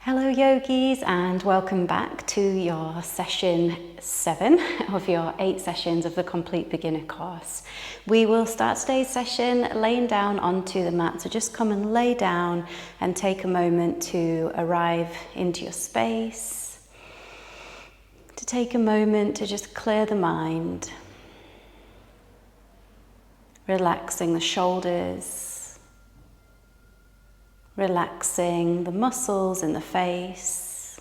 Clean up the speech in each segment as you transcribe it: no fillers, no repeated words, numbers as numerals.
Hello yogis, and welcome back to your session 7 of your 8 sessions of the Complete Beginner course. We will start today's session laying down onto the mat, so just come and lay down and take a moment to arrive into your space, to take a moment to just clear the mind, relaxing the shoulders, relaxing the muscles in the face,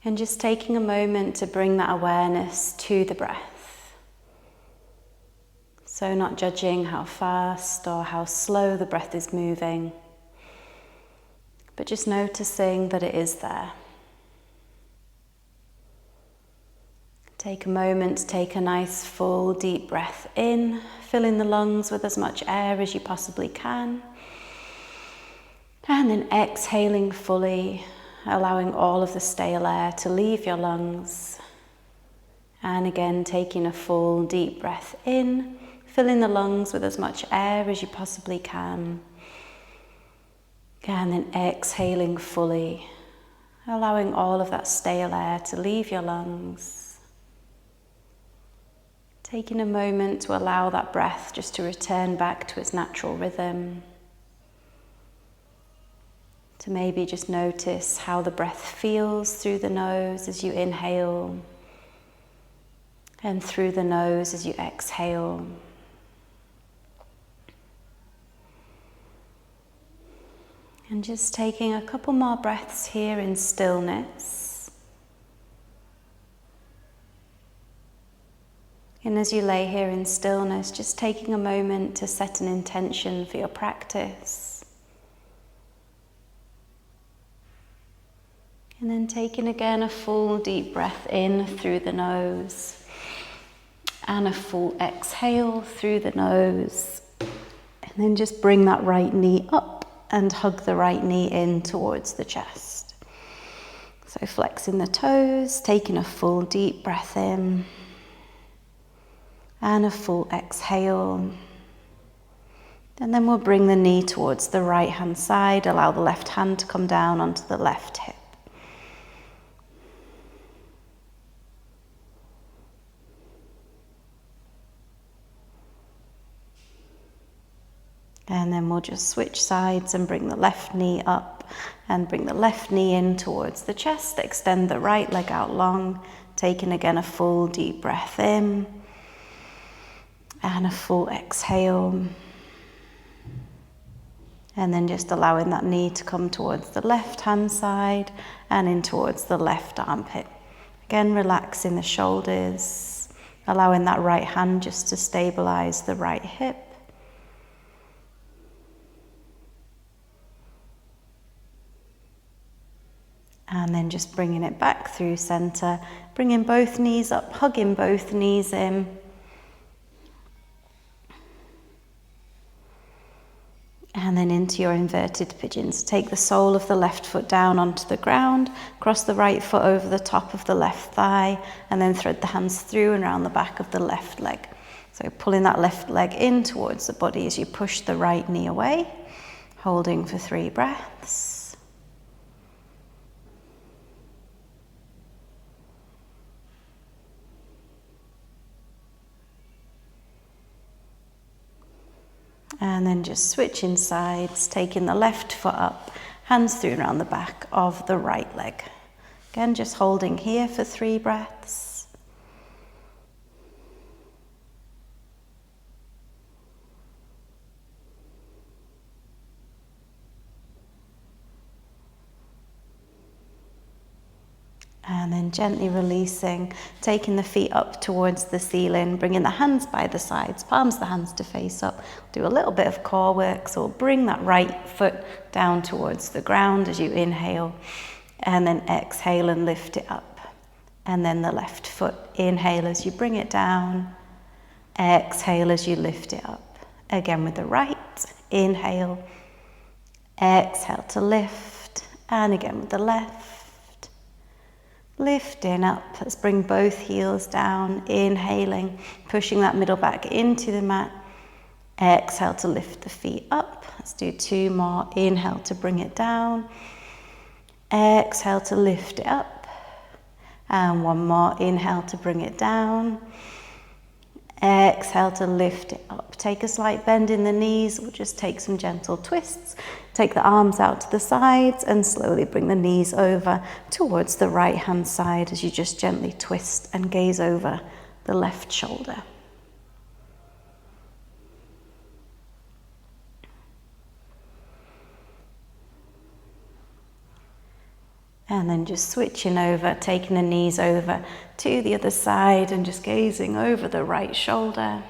and just taking a moment to bring that awareness to the breath. So not judging how fast or how slow the breath is moving, but just noticing that it is there. Take a moment to take a nice full deep breath in, filling the lungs with as much air as you possibly can. And then exhaling fully, allowing all of the stale air to leave your lungs. And again, taking a full deep breath in, filling the lungs with as much air as you possibly can. And then exhaling fully, allowing all of that stale air to leave your lungs. Taking a moment to allow that breath just to return back to its natural rhythm. To maybe just notice how the breath feels through the nose as you inhale and through the nose as you exhale. And just taking a couple more breaths here in stillness. And as you lay here in stillness, just taking a moment to set an intention for your practice. And then taking again a full deep breath in through the nose and a full exhale through the nose. And then just bring that right knee up and hug the right knee in towards the chest. So flexing the toes, taking a full deep breath in and a full exhale. And then we'll bring the knee towards the right hand side, allow the left hand to come down onto the left hip. And then we'll just switch sides and bring the left knee up and bring the left knee in towards the chest. Extend the right leg out long, taking again a full deep breath in and a full exhale. And then just allowing that knee to come towards the left hand side and in towards the left armpit. Again, relaxing the shoulders, allowing that right hand just to stabilize the right hip. And then just bringing it back through center, bringing both knees up, hugging both knees in. And then into your inverted pigeons. Take the sole of the left foot down onto the ground, cross the right foot over the top of the left thigh, and then thread the hands through and around the back of the left leg. So pulling that left leg in towards the body as you push the right knee away, holding for 3 breaths. And then just switching sides, taking the left foot up, hands through around the back of the right leg. Again, just holding here for 3 breaths. And then gently releasing, taking the feet up towards the ceiling, bringing the hands by the sides, palms of the hands to face up. Do a little bit of core work, so bring that right foot down towards the ground as you inhale, and then exhale and lift it up. And then the left foot, inhale as you bring it down, exhale as you lift it up. Again with the right, inhale, exhale to lift, and again with the left. Lifting up, let's bring both heels down, inhaling, pushing that middle back into the mat. Exhale to lift the feet up. Let's do 2 more. Inhale to bring it down. Exhale to lift it up. And 1 more. Inhale to bring it down. Exhale to lift it up. Take a slight bend in the knees. We'll just take some gentle twists. Take the arms out to the sides and slowly bring the knees over towards the right hand side as you just gently twist and gaze over the left shoulder. And then just switching over, taking the knees over to the other side and just gazing over the right shoulder.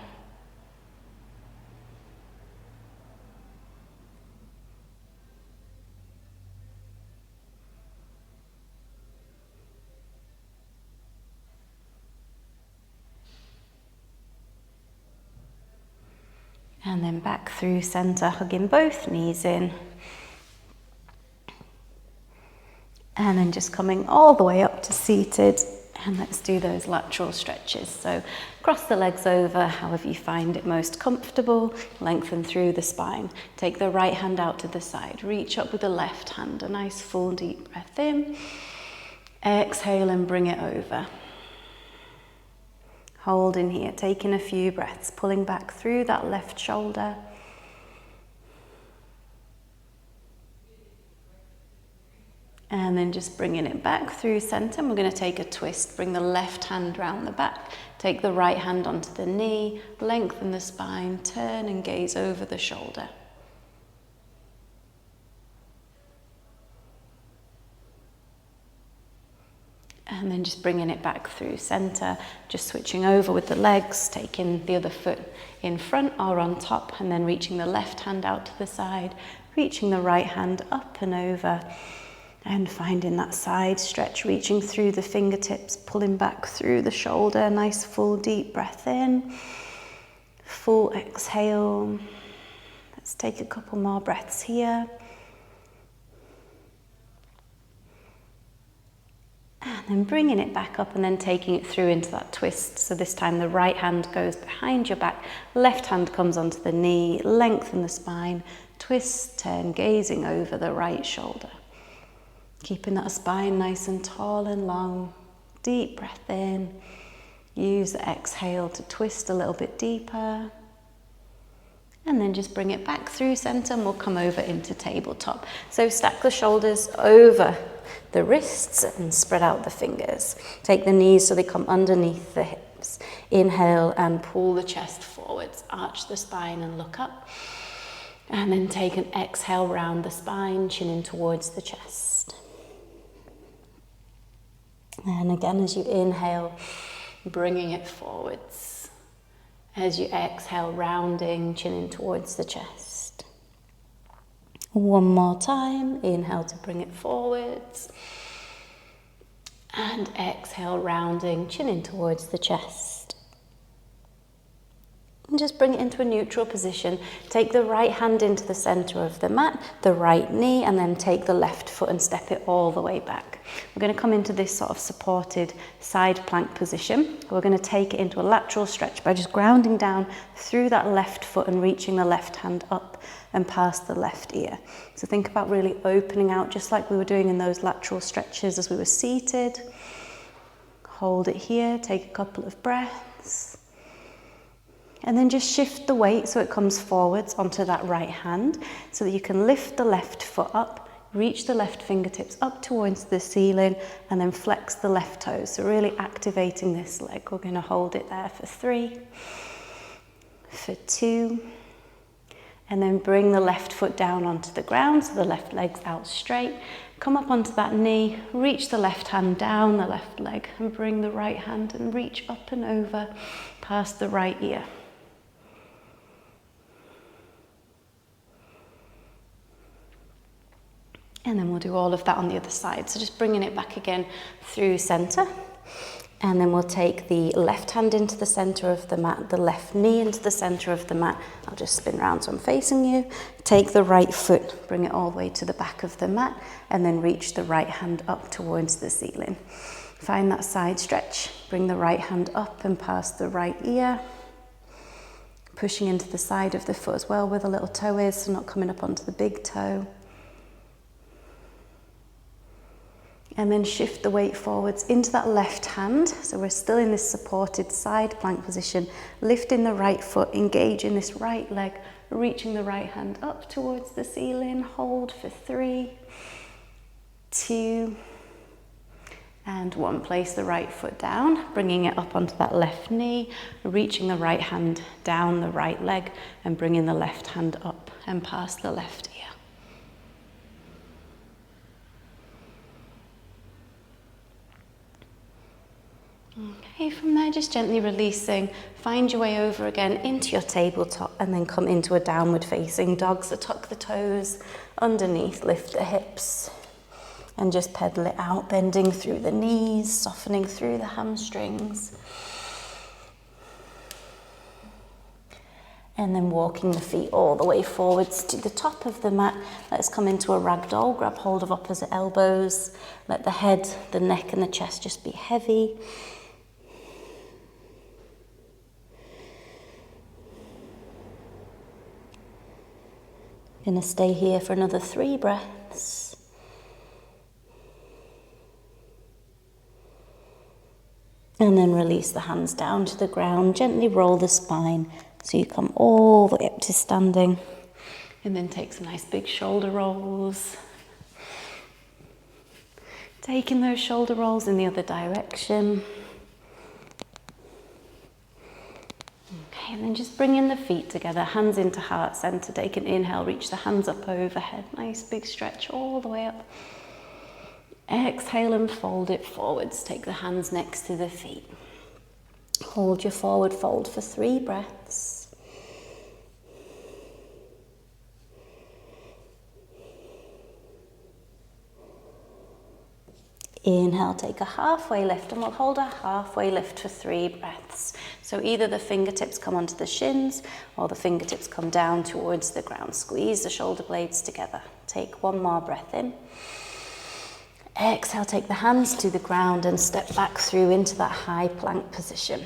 And then back through center, hugging both knees in. And then just coming all the way up to seated, and let's do those lateral stretches. So cross the legs over however you find it most comfortable, lengthen through the spine. Take the right hand out to the side, reach up with the left hand, a nice full deep breath in. Exhale and bring it over. Hold in here, taking a few breaths, pulling back through that left shoulder. And then just bringing it back through center. And we're going to take a twist. Bring the left hand round the back. Take the right hand onto the knee. Lengthen the spine. Turn and gaze over the shoulder. And then just bringing it back through center. Just switching over with the legs. Taking the other foot in front or on top. And then reaching the left hand out to the side. Reaching the right hand up and over. And finding that side stretch, reaching through the fingertips, pulling back through the shoulder. Nice full deep breath in. Full exhale. Let's take a couple more breaths here. And then bringing it back up and then taking it through into that twist. So this time the right hand goes behind your back, left hand comes onto the knee, lengthen the spine, twist, turn, gazing over the right shoulder. Keeping that spine nice and tall and long. Deep breath in. Use the exhale to twist a little bit deeper. And then just bring it back through center and we'll come over into tabletop. So stack the shoulders over the wrists and spread out the fingers. Take the knees so they come underneath the hips. Inhale and pull the chest forwards. Arch the spine and look up. And then take an exhale round the spine, chin in towards the chest. And again, as you inhale, bringing it forwards. As you exhale, rounding, chin in towards the chest. One more time. Inhale to bring it forwards. And exhale, rounding, chin in towards the chest. And just bring it into a neutral position. Take the right hand into the center of the mat, the right knee, and then take the left foot and step it all the way back. We're going to come into this sort of supported side plank position. We're going to take it into a lateral stretch by just grounding down through that left foot and reaching the left hand up and past the left ear. So think about really opening out just like we were doing in those lateral stretches as we were seated. Hold it here, take a couple of breaths. And then just shift the weight so it comes forwards onto that right hand so that you can lift the left foot up, reach the left fingertips up towards the ceiling and then flex the left toes. So really activating this leg. We're going to hold it there for 3, for 2, and then bring the left foot down onto the ground so the left leg's out straight. Come up onto that knee, reach the left hand down the left leg and bring the right hand and reach up and over past the right ear. And then we'll do all of that on the other side. So just bringing it back again through center. And then we'll take the left hand into the center of the mat, the left knee into the center of the mat. I'll just spin around so I'm facing you. Take the right foot, bring it all the way to the back of the mat, and then reach the right hand up towards the ceiling. Find that side stretch. Bring the right hand up and past the right ear. Pushing into the side of the foot as well where the little toe is, so not coming up onto the big toe. And then shift the weight forwards into that left hand. So we're still in this supported side plank position, lifting the right foot, engaging this right leg, reaching the right hand up towards the ceiling. Hold for 3, 2, and 1. Place the right foot down, bringing it up onto that left knee, reaching the right hand down the right leg and bringing the left hand up and past the left ear. Okay, from there just gently releasing, find your way over again into your tabletop and then come into a downward facing dog. So tuck the toes underneath, lift the hips. And just pedal it out, bending through the knees, softening through the hamstrings. And then walking the feet all the way forwards to the top of the mat. Let's come into a ragdoll, grab hold of opposite elbows. Let the head, the neck and the chest just be heavy. Gonna stay here for another 3 breaths. And then release the hands down to the ground. Gently roll the spine so you come all the way up to standing. And then take some nice big shoulder rolls. Taking those shoulder rolls in the other direction. Okay, and then just bringing the feet together, hands into heart center. Take an inhale, reach the hands up overhead. Nice big stretch all the way up. Exhale and fold it forwards. Take the hands next to the feet. Hold your forward fold for 3 breaths. Inhale, take a halfway lift, and we'll hold a halfway lift for 3 breaths. So either the fingertips come onto the shins or the fingertips come down towards the ground. Squeeze the shoulder blades together. Take 1 more breath in. Exhale, take the hands to the ground and step back through into that high plank position.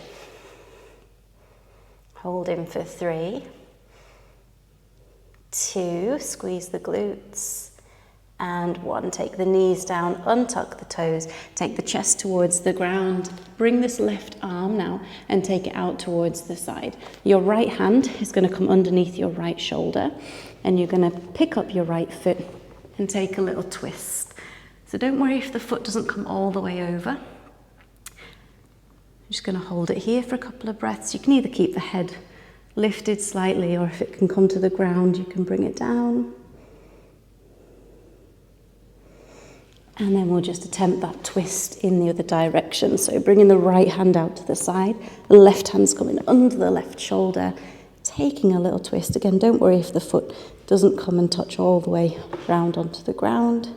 Hold in for 3, 2, squeeze the glutes, and 1. Take the knees down, untuck the toes, take the chest towards the ground. Bring this left arm now and take it out towards the side. Your right hand is going to come underneath your right shoulder, and you're going to pick up your right foot and take a little twist. So don't worry if the foot doesn't come all the way over. I'm just going to hold it here for a couple of breaths. You can either keep the head lifted slightly, or if it can come to the ground, you can bring it down. And then we'll just attempt that twist in the other direction. So bringing the right hand out to the side, the left hand's coming under the left shoulder, taking a little twist. Again, don't worry if the foot doesn't come and touch all the way round onto the ground.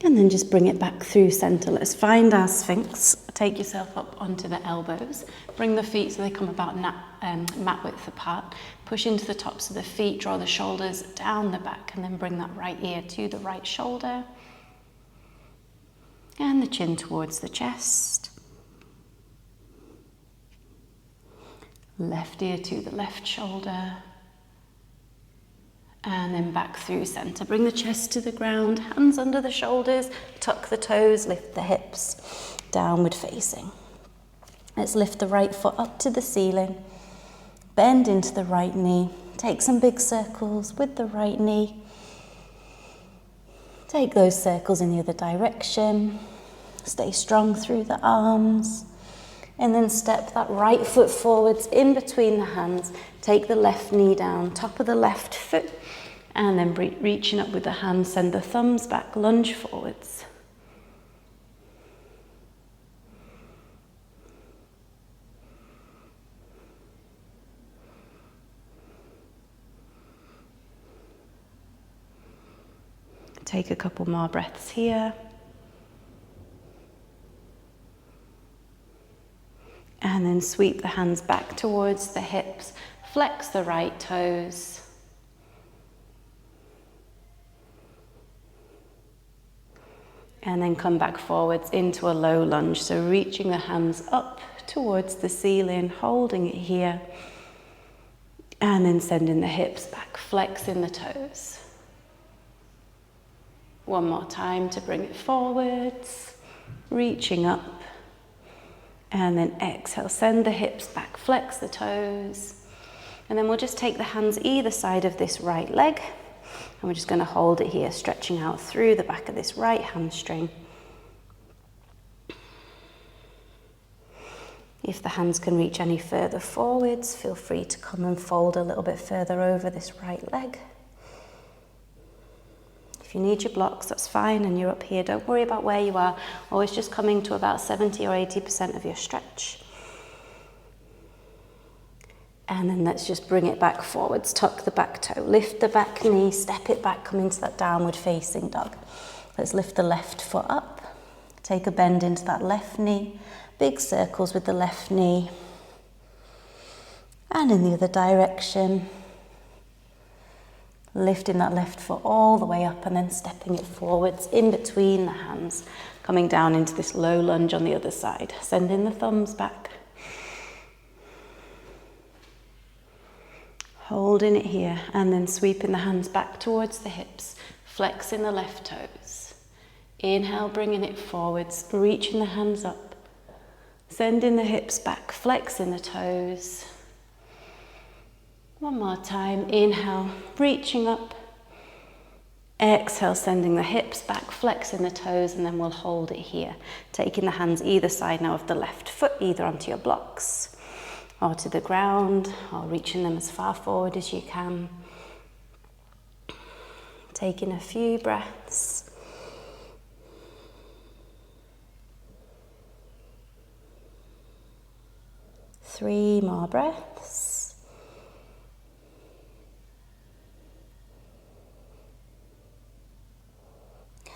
And then just bring it back through center. Let's find our Sphinx. Take yourself up onto the elbows. Bring the feet so they come about mat width apart. Push into the tops of the feet, draw the shoulders down the back, and then bring that right ear to the right shoulder. And the chin towards the chest. Left ear to the left shoulder. And then back through center. Bring the chest to the ground, hands under the shoulders, tuck the toes, lift the hips, downward facing. Let's lift the right foot up to the ceiling, bend into the right knee, take some big circles with the right knee. Take those circles in the other direction, stay strong through the arms, and then step that right foot forwards in between the hands, take the left knee down, top of the left foot, and then reaching up with the hands, send the thumbs back, lunge forwards. Take a couple more breaths here. And then sweep the hands back towards the hips, flex the right toes. And then come back forwards into a low lunge. So reaching the hands up towards the ceiling, holding it here. And then sending the hips back, flexing the toes. One more time to bring it forwards, reaching up. And then exhale, send the hips back, flex the toes. And then we'll just take the hands either side of this right leg. And we're just going to hold it here, stretching out through the back of this right hamstring. If the hands can reach any further forwards, feel free to come and fold a little bit further over this right leg. If you need your blocks, that's fine, and you're up here, don't worry about where you are. Always just coming to about 70 or 80% of your stretch. And then let's just bring it back forwards, tuck the back toe, lift the back knee, step it back, come into that downward facing dog. Let's lift the left foot up, take a bend into that left knee, big circles with the left knee. And in the other direction, lifting that left foot all the way up and then stepping it forwards in between the hands, coming down into this low lunge on the other side. Sending the thumbs back. Holding it here and then sweeping the hands back towards the hips, flexing the left toes. Inhale, bringing it forwards, reaching the hands up, sending the hips back, flexing the toes. One more time, inhale, reaching up. Exhale, sending the hips back, flexing the toes, and then we'll hold it here. Taking the hands either side now of the left foot, either onto your blocks or to the ground, or reaching them as far forward as you can. Taking a few breaths. Three more breaths.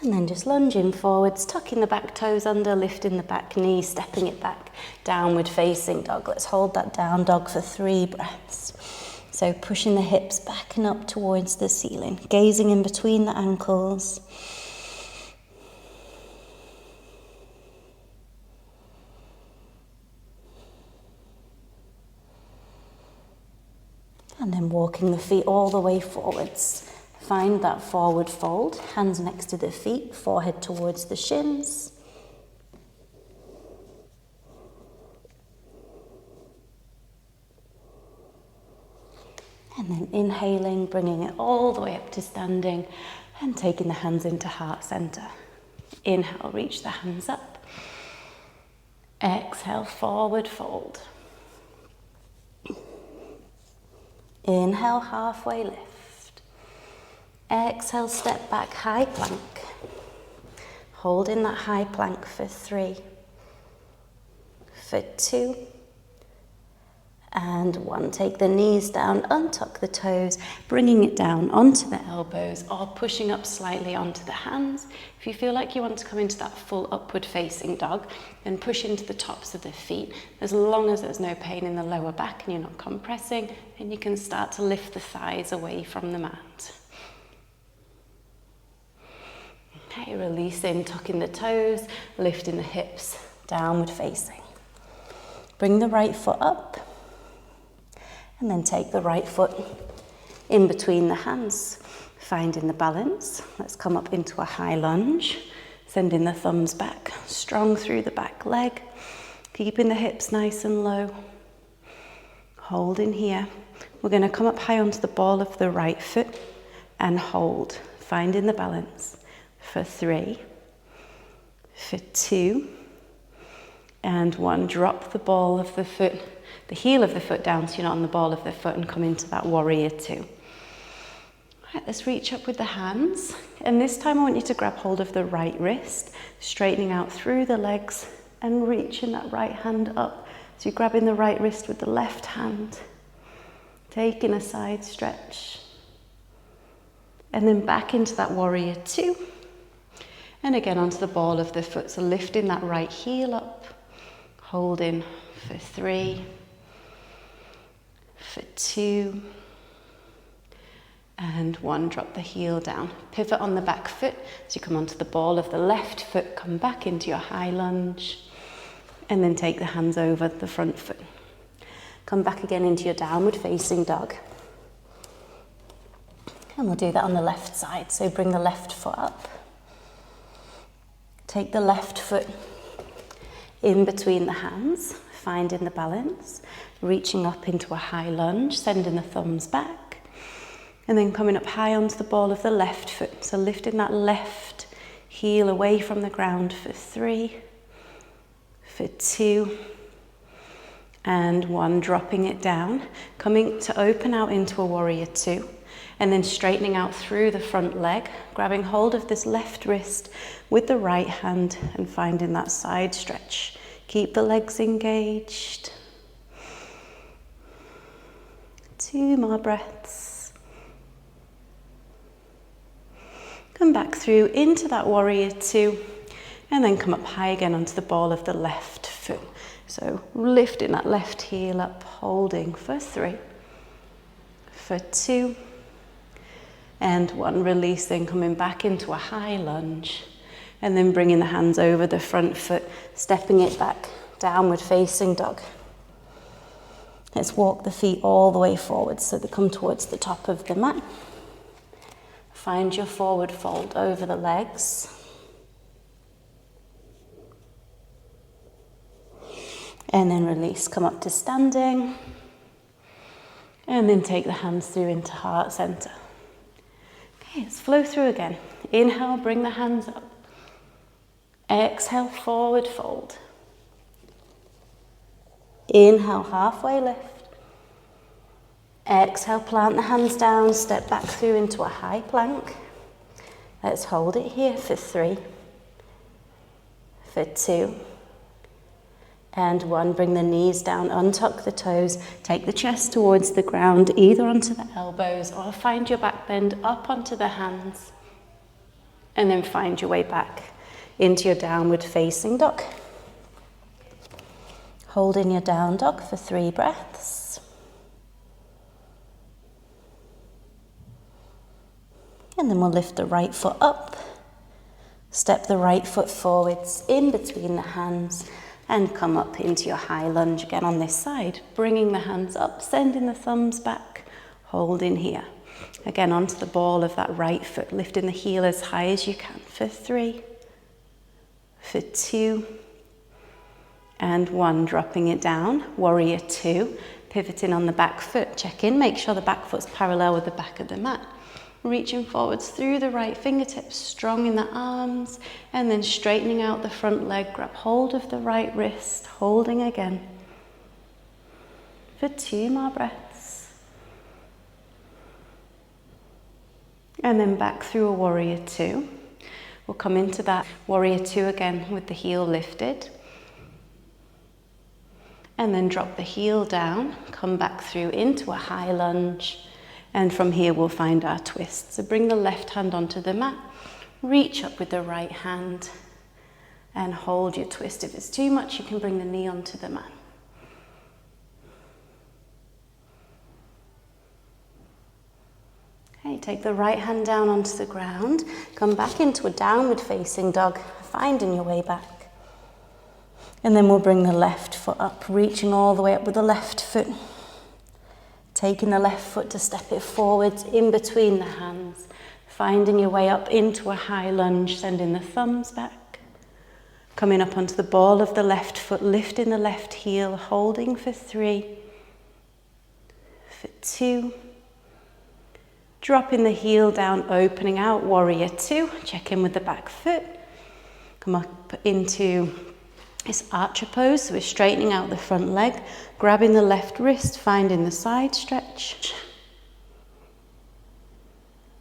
And then just lunging forwards, tucking the back toes under, lifting the back knee, stepping it back, downward facing dog. Let's hold that down dog for 3 breaths. So pushing the hips back and up towards the ceiling, gazing in between the ankles. And then walking the feet all the way forwards. Find that forward fold, hands next to the feet, forehead towards the shins. And then inhaling, bringing it all the way up to standing and taking the hands into heart center. Inhale, reach the hands up. Exhale, forward fold. Inhale, halfway lift. Exhale, step back, high plank. Hold in that high plank for 3, for 2, and 1. Take the knees down, untuck the toes, bringing it down onto the elbows or pushing up slightly onto the hands. If you feel like you want to come into that full upward facing dog, then push into the tops of the feet. As long as there's no pain in the lower back and you're not compressing, then you can start to lift the thighs away from the mat. Okay, releasing, tucking the toes, lifting the hips, downward facing. Bring the right foot up, and then take the right foot in between the hands, finding the balance. Let's come up into a high lunge, sending the thumbs back, strong through the back leg, keeping the hips nice and low. Holding here. We're going to come up high onto the ball of the right foot and hold, finding the balance. For 3, for 2, and 1. Drop the ball of the foot, the heel of the foot down so you're not on the ball of the foot, and come into that warrior 2. All right, let's reach up with the hands. And this time I want you to grab hold of the right wrist, straightening out through the legs and reaching that right hand up. So you're grabbing the right wrist with the left hand, taking a side stretch, and then back into that warrior 2. And again onto the ball of the foot, so lifting that right heel up, holding for 3, for 2, And one, drop the heel down. Pivot on the back foot as you come onto the ball of the left foot, come back into your high lunge, and then take the hands over the front foot. Come back again into your downward facing dog. And we'll do that on the left side. So bring the left foot up. Take the left foot in between the hands, finding the balance, reaching up into a high lunge, sending the thumbs back, and then coming up high onto the ball of the left foot. So lifting that left heel away from the ground for 3, for 2, and 1, dropping it down, coming to open out into a warrior 2, and then straightening out through the front leg, grabbing hold of this left wrist with the right hand and finding that side stretch. Keep the legs engaged. 2 more breaths. Come back through into that warrior 2, and then come up high again onto the ball of the left foot. So lifting that left heel up, holding for 3, for 2, and 1, releasing, coming back into a high lunge, and then bringing the hands over the front foot, stepping it back, downward facing dog. Let's walk the feet all the way forward so they come towards the top of the mat. Find your forward fold over the legs. And then release, come up to standing. And then take the hands through into heart center. Okay, let's flow through again. Inhale, bring the hands up. Exhale, forward fold. Inhale, halfway lift. Exhale, plant the hands down, step back through into a high plank. Let's hold it here for 3, for 2, and 1. Bring the knees down, untuck the toes, take the chest towards the ground, either onto the elbows or find your back bend up onto the hands, and then find your way back into your downward facing dog. Hold in your down dog for 3 breaths. And then we'll lift the right foot up, step the right foot forwards in between the hands, and come up into your high lunge again on this side, bringing the hands up, sending the thumbs back, holding here. Again onto the ball of that right foot, lifting the heel as high as you can for 3, for 2, and 1, dropping it down, warrior 2, pivoting on the back foot, check in, make sure the back foot's parallel with the back of the mat. Reaching forwards through the right fingertips, strong in the arms, and then straightening out the front leg, grab hold of the right wrist, holding again for 2 more breaths. And then back through a warrior 2. We'll come into that warrior 2 again with the heel lifted. And then drop the heel down, come back through into a high lunge. And from here we'll find our twist. So bring the left hand onto the mat, reach up with the right hand, and hold your twist. If it's too much, you can bring the knee onto the mat. Okay, take the right hand down onto the ground, come back into a downward facing dog, finding your way back. And then we'll bring the left foot up, reaching all the way up with the left foot. Taking the left foot to step it forwards in between the hands, finding your way up into a high lunge, sending the thumbs back. Coming up onto the ball of the left foot, lifting the left heel, holding for 3, for 2. Dropping the heel down, opening out, warrior 2. Check in with the back foot. Come up into this archer pose, so we're straightening out the front leg, grabbing the left wrist, finding the side stretch,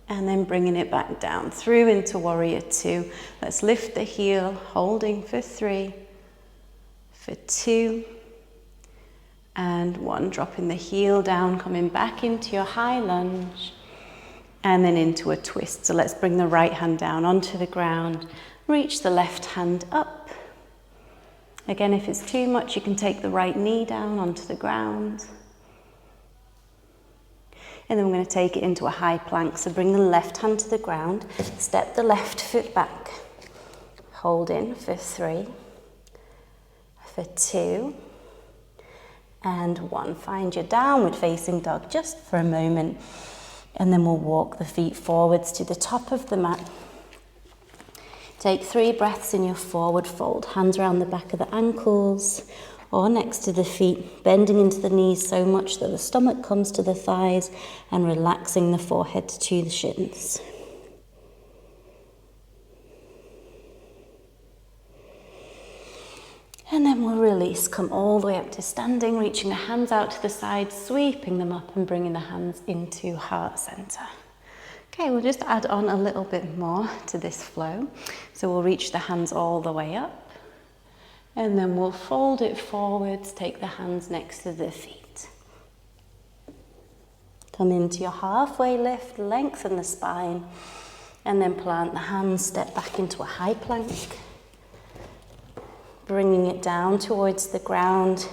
and then bringing it back down through into warrior 2. Let's lift the heel, holding for 3, for 2, and 1. Dropping the heel down, coming back into your high lunge, and then into a twist. So let's bring the right hand down onto the ground, reach the left hand up. Again, if it's too much, you can take the right knee down onto the ground. And then we're going to take it into a high plank. So bring the left hand to the ground, step the left foot back, hold in for 3, for 2, and 1. Find your downward facing dog just for a moment, and then we'll walk the feet forwards to the top of the mat. Take 3 breaths in your forward fold, hands around the back of the ankles or next to the feet, bending into the knees so much that the stomach comes to the thighs and relaxing the forehead to the shins. And then we'll release, come all the way up to standing, reaching the hands out to the side, sweeping them up and bringing the hands into heart center. Okay, we'll just add on a little bit more to this flow. So we'll reach the hands all the way up, and then we'll fold it forwards, take the hands next to the feet. Come into your halfway lift, lengthen the spine, and then plant the hands, step back into a high plank, bringing it down towards the ground,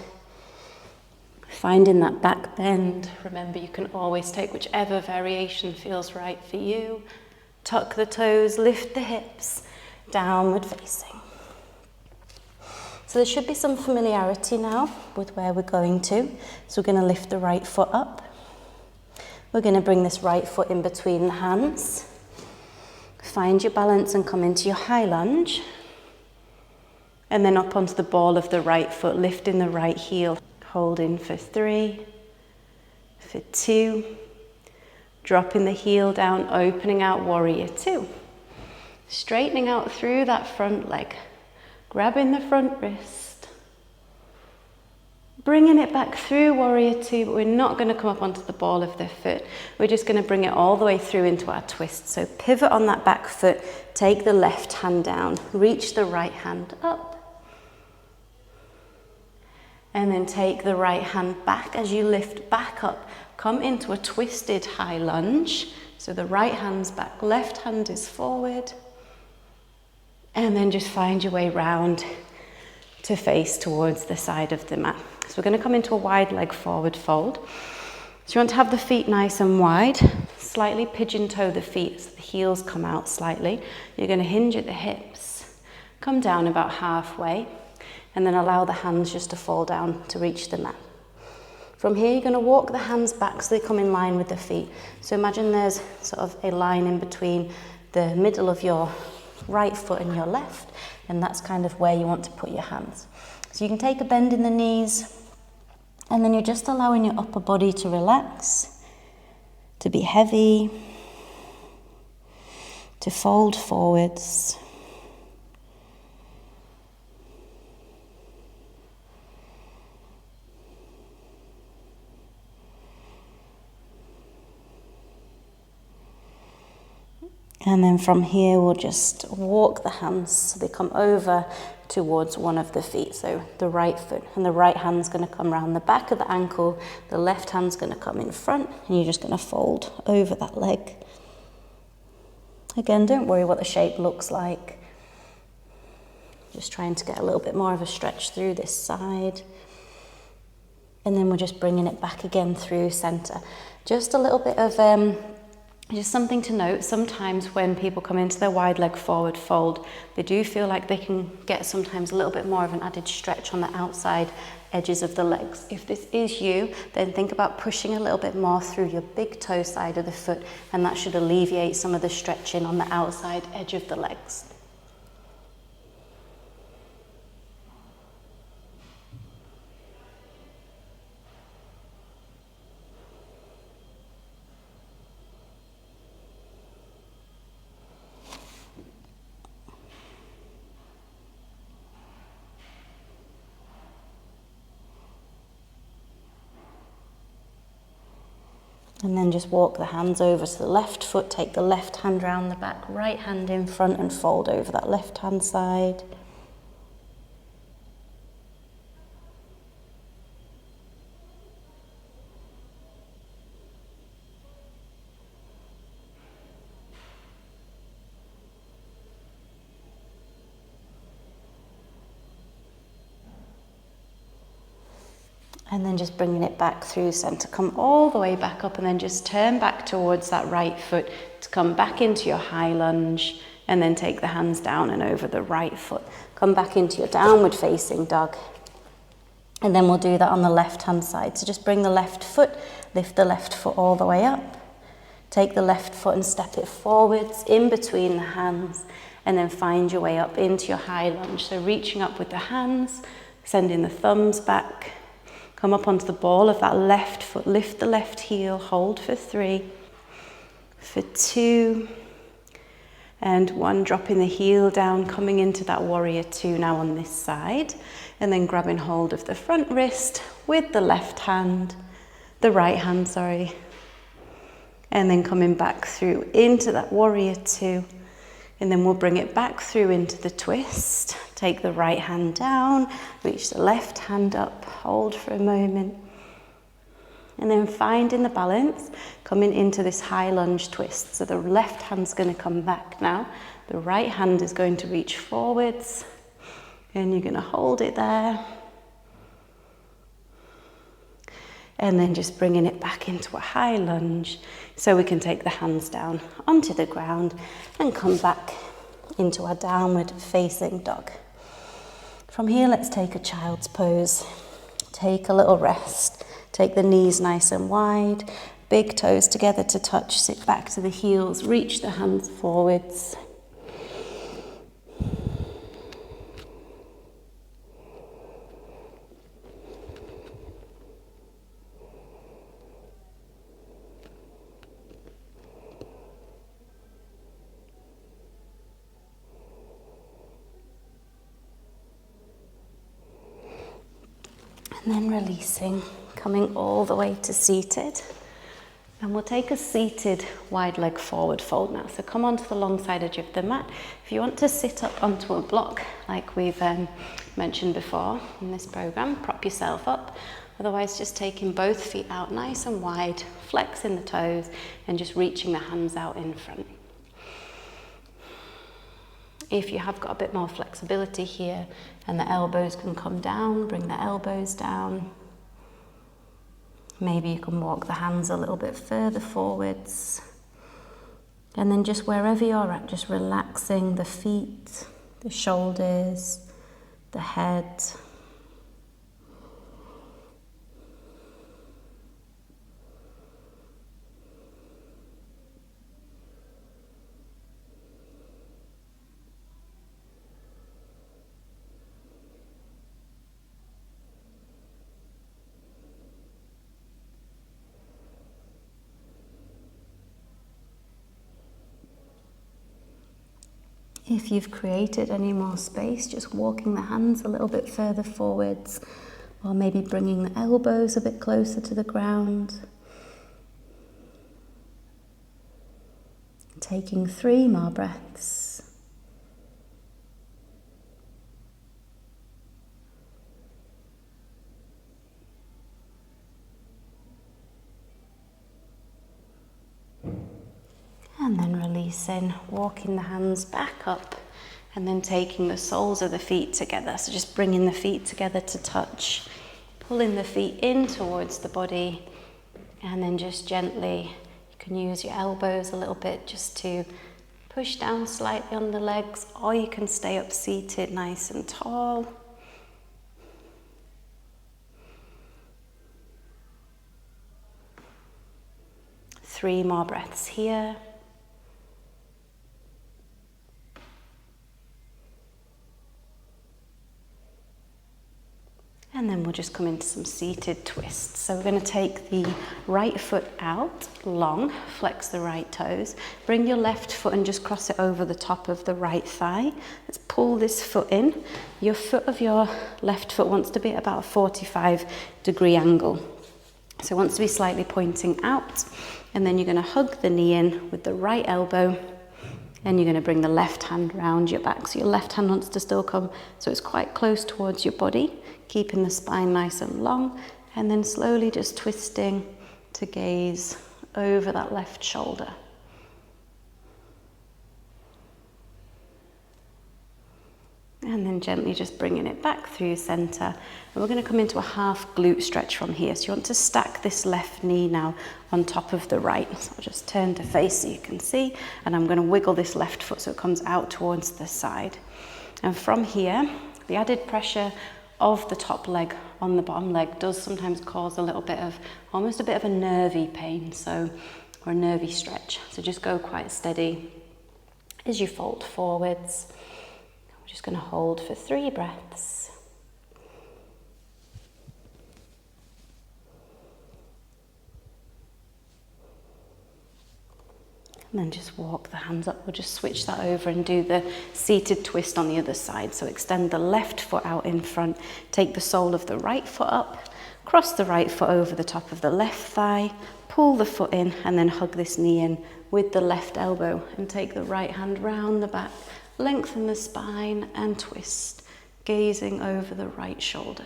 finding that back bend. Remember, you can always take whichever variation feels right for you. Tuck the toes, lift the hips, downward facing. So there should be some familiarity now with where we're going to. So we're going to lift the right foot up. We're going to bring this right foot in between the hands. Find your balance and come into your high lunge. And then up onto the ball of the right foot, lifting the right heel. Hold in for 3, for 2. Dropping the heel down, opening out warrior 2. Straightening out through that front leg. Grabbing the front wrist. Bringing it back through warrior 2, but we're not going to come up onto the ball of the foot. We're just going to bring it all the way through into our twist. So pivot on that back foot, take the left hand down, reach the right hand up. And then take the right hand back as you lift back up. Come into a twisted high lunge. So the right hand's back, left hand is forward. And then just find your way round to face towards the side of the mat. So we're going to come into a wide leg forward fold. So you want to have the feet nice and wide. Slightly pigeon toe the feet so the heels come out slightly. You're going to hinge at the hips. Come down about halfway. And then allow the hands just to fall down to reach the mat. From here, you're going to walk the hands back so they come in line with the feet. So imagine there's sort of a line in between the middle of your right foot and your left, and that's kind of where you want to put your hands. So you can take a bend in the knees, and then you're just allowing your upper body to relax, to be heavy, to fold forwards. And then from here, we'll just walk the hands so they come over towards one of the feet. So the right foot, and the right hand's going to come around the back of the ankle. The left hand's going to come in front, and you're just going to fold over that leg. Again, don't worry what the shape looks like. Just trying to get a little bit more of a stretch through this side. And then we're just bringing it back again through center. Just a little bit of just something to note, sometimes when people come into their wide leg forward fold, they do feel like they can get sometimes a little bit more of an added stretch on the outside edges of the legs. If this is you, then think about pushing a little bit more through your big toe side of the foot, and that should alleviate some of the stretching on the outside edge of the legs. And then just walk the hands over to the left foot, take the left hand round the back, right hand in front and fold over that left hand side. And then just bringing it back through center. Come all the way back up and then just turn back towards that right foot to come back into your high lunge, and then take the hands down and over the right foot. Come back into your downward facing dog. And then we'll do that on the left hand side. So just bring the left foot, lift the left foot all the way up. Take the left foot and step it forwards in between the hands, and then find your way up into your high lunge. So reaching up with the hands, sending the thumbs back. Come up onto the ball of that left foot, lift the left heel, hold for 3, for 2, and 1, dropping the heel down, coming into that warrior 2 now on this side, and then grabbing hold of the front wrist with the left hand, the right hand, sorry, and then coming back through into that warrior 2, and then we'll bring it back through into the twist. Take the right hand down, reach the left hand up, hold for a moment, and then finding the balance, coming into this high lunge twist. So the left hand's going to come back now, the right hand is going to reach forwards, and you're going to hold it there, and then just bringing it back into a high lunge, so we can take the hands down onto the ground and come back into our downward facing dog. From here, let's take a child's pose. Take a little rest. Take the knees nice and wide, big toes together to touch, sit back to the heels, reach the hands forwards. And then releasing, coming all the way to seated. And we'll take a seated wide leg forward fold now. So come onto the long side edge of the mat. If you want to sit up onto a block, like we've mentioned before in this program, prop yourself up. Otherwise, just taking both feet out nice and wide, flexing the toes, and just reaching the hands out in front. If you have got a bit more flexibility here and the elbows can come down, bring the elbows down. Maybe you can walk the hands a little bit further forwards. And then just wherever you're at, just relaxing the feet, the shoulders, the head. If you've created any more space, just walking the hands a little bit further forwards, or maybe bringing the elbows a bit closer to the ground. Taking 3 more breaths. And then releasing, walking the hands back up, and then taking the soles of the feet together. So just bringing the feet together to touch, pulling the feet in towards the body, and then just gently, you can use your elbows a little bit just to push down slightly on the legs, or you can stay up seated nice and tall. Three more breaths here. And then we'll just come into some seated twists. So we're going to take the right foot out, long, flex the right toes. Bring your left foot and just cross it over the top of the right thigh. Let's pull this foot in. Your foot of your left foot wants to be at about a 45-degree angle. So it wants to be slightly pointing out. And then you're going to hug the knee in with the right elbow. And you're going to bring the left hand round your back. So your left hand wants to still come, so it's quite close towards your body, keeping the spine nice and long, and then slowly just twisting to gaze over that left shoulder. And then gently just bringing it back through center. And we're going to come into a half glute stretch from here. So you want to stack this left knee now on top of the right. So I'll just turn to face so you can see. And I'm going to wiggle this left foot so it comes out towards the side. And from here, the added pressure of the top leg on the bottom leg does sometimes cause a little bit of, almost a bit of a nervy pain, or a nervy stretch. So just go quite steady as you fold forwards. We're just going to hold for 3 breaths. And then just walk the hands up. We'll just switch that over and do the seated twist on the other side. So extend the left foot out in front. Take the sole of the right foot up. Cross the right foot over the top of the left thigh. Pull the foot in and then hug this knee in with the left elbow. And take the right hand round the back. Lengthen the spine and twist. Gazing over the right shoulder.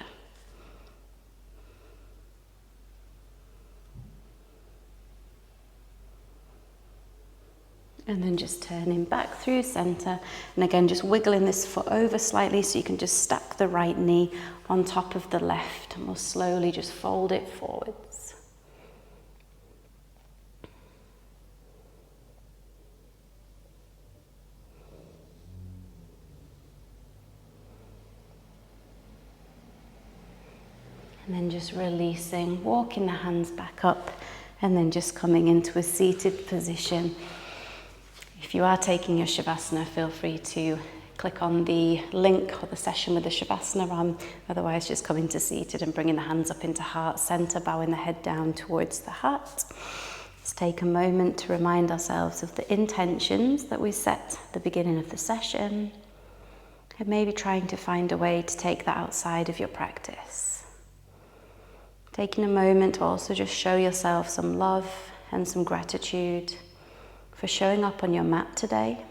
And then just turning back through center. And again, just wiggling this foot over slightly so you can just stack the right knee on top of the left. And we'll slowly just fold it forwards. And then just releasing, walking the hands back up, and then just coming into a seated position. If you are taking your Shavasana, feel free to click on the link or the session with the Shavasana on. Otherwise, just coming to seated and bringing the hands up into heart center, bowing the head down towards the heart. Let's take a moment to remind ourselves of the intentions that we set at the beginning of the session, and maybe trying to find a way to take that outside of your practice. Taking a moment to also just show yourself some love and some gratitude for showing up on your mat today,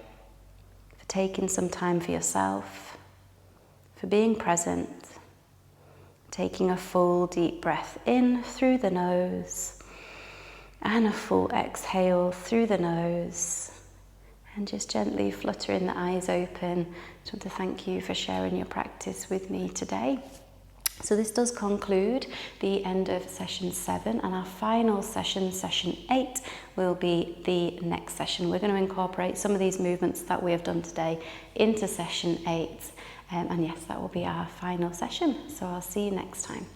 for taking some time for yourself, for being present, taking a full deep breath in through the nose and a full exhale through the nose, and just gently fluttering the eyes open. I just want to thank you for sharing your practice with me today. So this does conclude the end of session 7, and our final session, session 8, will be the next session. We're going to incorporate some of these movements that we have done today into session 8, and yes, that will be our final session. So I'll see you next time.